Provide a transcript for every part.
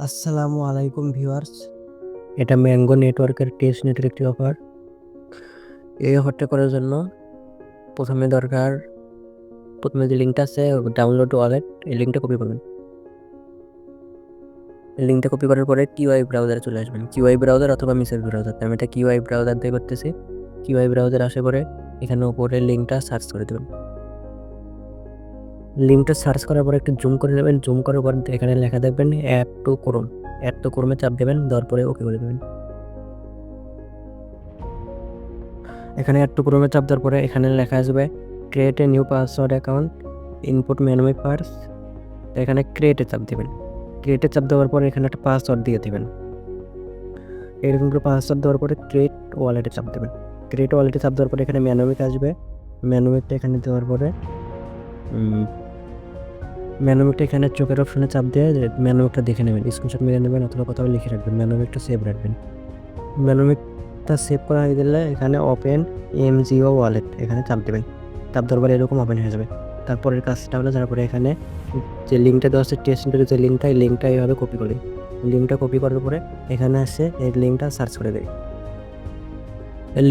আসসালামু আলাইকুম ভিউয়ার্স। এটা ম্যাঙ্গো নেটওয়ার্কের টেস্ট নেটের একটি অফার। এই অফারটা করার জন্য প্রথমে যে লিঙ্কটা আছে ডাউনলোড ওয়ালেট, এই লিঙ্কটা কপি করবেন। লিঙ্কটা কপি করার পরে কিউআই ব্রাউজারে চলে আসবেন। কিউআই ব্রাউজার অথবা মিসেস ব্রাউজার, আমি এটা কিউআই ব্রাউজার দিয়ে করতেছি। কিউআই ব্রাউজার আসে পরে এখানে উপরে লিঙ্কটা সার্চ করে দেবেন। লিঙ্কটা সার্চ করার পরে একটু জুম করে নেবেন। জুম করার পর এখানে লেখা দেখবেন add to Chrome. Add to ক্রোমে চাপ দেবেন, দেওয়ার পরে ওকে করে দেবেন। এখানে অ্যাড টু ক্রোমে চাপ দেওয়ার পরে এখানে লেখা আসবে create a new password account, input menu first. এখানে ক্রিয়েটে চাপ দেবেন। ক্রিয়েটে চাপ দেওয়ার পরে এখানে একটা পাসওয়ার্ড দিয়ে দেবেন। এরকম করে পাসওয়ার্ড দেওয়ার পরে ক্রিয়েট ওয়ালেটে চাপ দেবেন। ক্রিয়েট ওয়ালেটে চাপ দেওয়ার পরে এখানে ম্যানুমিক আসবে। ম্যানুমিকটা এখানে দেওয়ার পরে ম্যানুমিকটা এখানে চোখের অপশনে চাপ দিয়ে ম্যানুমিকটা দেখে নেবেন, স্ক্রিনশট মেরে নেবেন অথবা কোথাও লিখে রাখবেন। ম্যানুমিকটা সেভ রাখবেন। ম্যানুমিকটা সেভ করা হয়ে গেলে এখানে ওপেন এমজিও ওয়ালেট এখানে চাপ দেবেন। চাপ দেওয়ার পরে এরকম ওপেন হয়ে যাবে। তারপরের কাজটা হলো, তারপরে এখানে যে লিঙ্কটা দেওয়া আছে টেস্ট সেন্টারের যে লিঙ্কটা এইভাবে কপি করি। লিঙ্কটা কপি করার পরে এখানে আসে এই লিঙ্কটা সার্চ করে দেয়।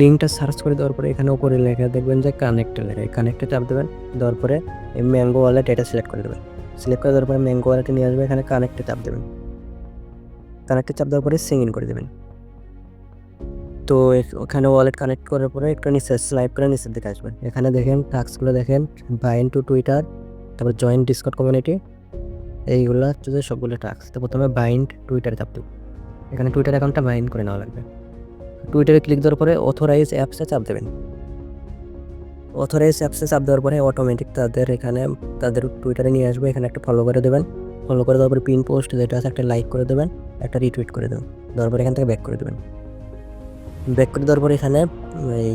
লিঙ্কটা সার্চ করে দেওয়ার পরে এখানে উপরে লেখা দেখবেন যে কানেক্টে লেখা, কানেক্টে চাপ দেবেন। দেওয়ার পরে এই ম্যাঙ্গো ওয়ালেট এটা সিলেক্ট করে দেবেন। সিলেক্ট করে দেওয়ার পরে ম্যাঙ্গো ওয়ালেটে নিয়ে আসবে। এখানে কানেক্টে চাপ দেবেন। কানেক্টে চাপ দেওয়ার পরে সিং ইন করে দেবেন। তো ওখানে ওয়ালেট কানেক্ট করার পরে একটু নিচে স্লাইড করে নিচের দিকে আসবেন। এখানে দেখেন টাস্কগুলো দেখেন, বাইন্ড টু টুইটার, তারপর জয়েন ডিসকর্ড কমিউনিটি, এইগুলো হচ্ছে যে সবগুলো টাস্ক। তো প্রথমে বাইন্ড টুইটারে চাপ দেবো। এখানে টুইটার অ্যাকাউন্টটা বাইন্ড করে নেওয়া লাগবে। টুইটারে ক্লিক দেওয়ার পরে অথরাইজ অ্যাপসে চাপ দেবেন। অথরাইজ অ্যাপসে চাপ দেওয়ার পরে অটোমেটিক তাদের টুইটারে নিয়ে আসবে। এখানে একটা ফলো করে দেবেন। ফলো করে দেওয়ার পরে পিন পোস্ট যেটা আছে একটা লাইক করে দেবেন, একটা রিটুইট করে দেবেন। দেওয়ার পরে এখান থেকে ব্যাক করে দেবেন। ব্যাক করে দেওয়ার পরে এখানে এই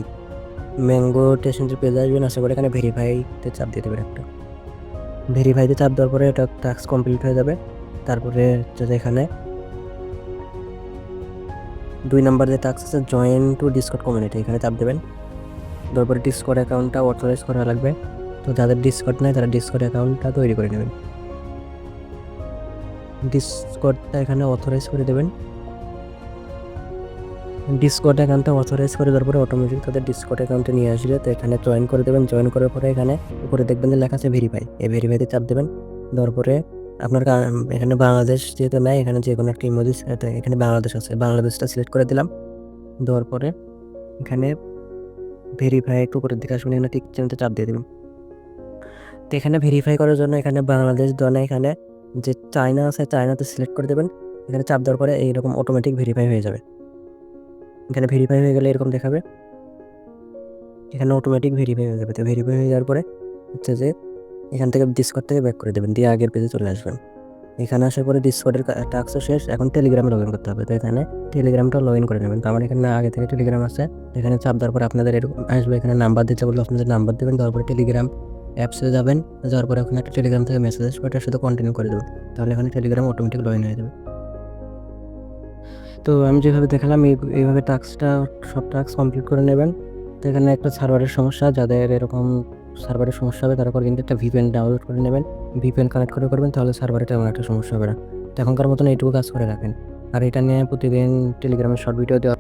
ম্যাঙ্গো টেস্টের পেজে আসবেন। আশা করি এখানে ভেরিফাইতে চাপ দিয়ে দেবেন একটা। ভেরিফাইতে চাপ দেওয়ার পরে এটা টাস্ক কমপ্লিট হয়ে যাবে। তারপরে যদি এখানে 2 নাম্বার যে টাস্ক আছে জয়েন টু ডিসকর্ড কমিউনিটি, এখানে চাপ দেবেন। তারপরে ডিসকর্ড অ্যাকাউন্টটা অথরাইজ করা লাগবে। তো যাদের ডিসকর্ড নেই তারা ডিসকর্ড অ্যাকাউন্টটা তৈরি করে নেবেন। ডিসকর্ডটা এখানে অথরাইজ করে দেবেন। ডিসকর্ড অ্যাকাউন্টটা অথরাইজ করে দেওয়ার পরে অটোমেটিক তাদের ডিসকর্ড অ্যাকাউন্টে নিয়ে আসবে। তো এখানে জয়েন করে দেবেন। জয়েন করার পরে এখানে উপরে দেখবেন যে লেখা আছে ভেরিফাই, এই ভেরিফাইতে চাপ দেবেন। দেওয়ার পরে আপনার এখানে বাংলাদেশ যেহেতু নেয়, এখানে যে কোনো একটা ইমোজি, এখানে বাংলাদেশ আছে, বাংলাদেশটা সিলেক্ট করে দিলাম। দেওয়ার পরে এখানে ভেরিফাই একটু উপরের দিকে আসবেন, এখানে টিক চিহ্নতে চাপ দিয়ে দেবেন। তো এখানে ভেরিফাই করার জন্য এখানে বাংলাদেশ দেওয়া নেই, এখানে যে চায়না আছে চায়নাতে সিলেক্ট করে দেবেন। এখানে চাপ দেওয়ার পরে এইরকম অটোমেটিক ভেরিফাই হয়ে যাবে। এখানে ভেরিফাই হয়ে গেলে এরকম দেখাবে, এখানে অটোমেটিক ভেরিফাই হয়ে যাবে। তো ভেরিফাই হয়ে যাওয়ার পরে হচ্ছে যে এখান থেকে ডিসকর্ড থেকে ব্যাক করে দেবেন, দিয়ে আগের পেজে চলে আসবেন। এখানে আসার পরে ডিসকর্ডের টাস্কও শেষ, এখন টেলিগ্রামে লগ ইন করতে হবে। তো এখানে টেলিগ্রামটা লগ ইন করে নেবেন। তো আমার এখানে আগে থেকে টেলিগ্রাম আছে। এখানে চাপ দেওয়ার পরে আপনাদের এরকম আসবে, এখানে নাম্বার দিতে বললে আপনাদের নাম্বার দেবেন। দেওয়ার পরে টেলিগ্রাম অ্যাপসে যাবেন। যাওয়ার পরে ওখানে একটা টেলিগ্রাম থেকে মেসেজ আসবে, ওটার সাথে কন্টিনিউ করে দেবেন। তাহলে এখানে টেলিগ্রাম অটোমেটিক লগ ইন হয়ে যাবে। তো আমি যেভাবে দেখালাম এইভাবে সব টাস্ক কমপ্লিট করে নেবেন। তো এখানে একটা সার্ভারের সমস্যা, যাদের এরকম সার্ভারের সমস্যা হবে তারা করে কিন্তু একটা ভিপিএন ডাউনলোড করে নেবেন। ভিপিএন কানেক্ট করে করবেন, তাহলে সার্ভারে তেমন একটা সমস্যা হবে না। তো এখনকার মতন এইটুকু কাজ করে রাখেন। আর এটা নিয়ে প্রতিদিন টেলিগ্রামে শর্ট ভিডিও দেওয়া